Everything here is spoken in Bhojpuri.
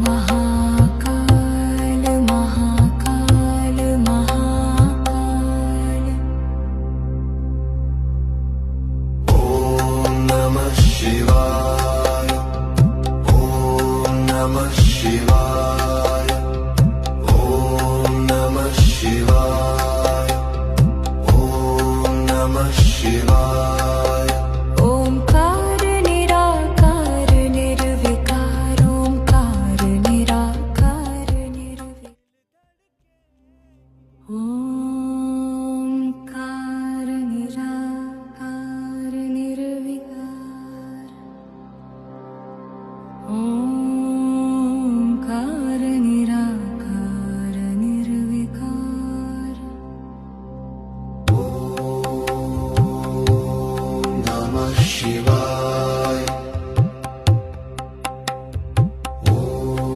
महाकाल महाकाल महाकाल। ॐ नमः शिवाय। ॐ नमः शिवाय। ॐ नमः शिवाय। ॐ नमः शिवाय। ओंकार निराकार निर्विकार ओंकार निराकार निर्विकार ओंकार निराकार निर्विकार।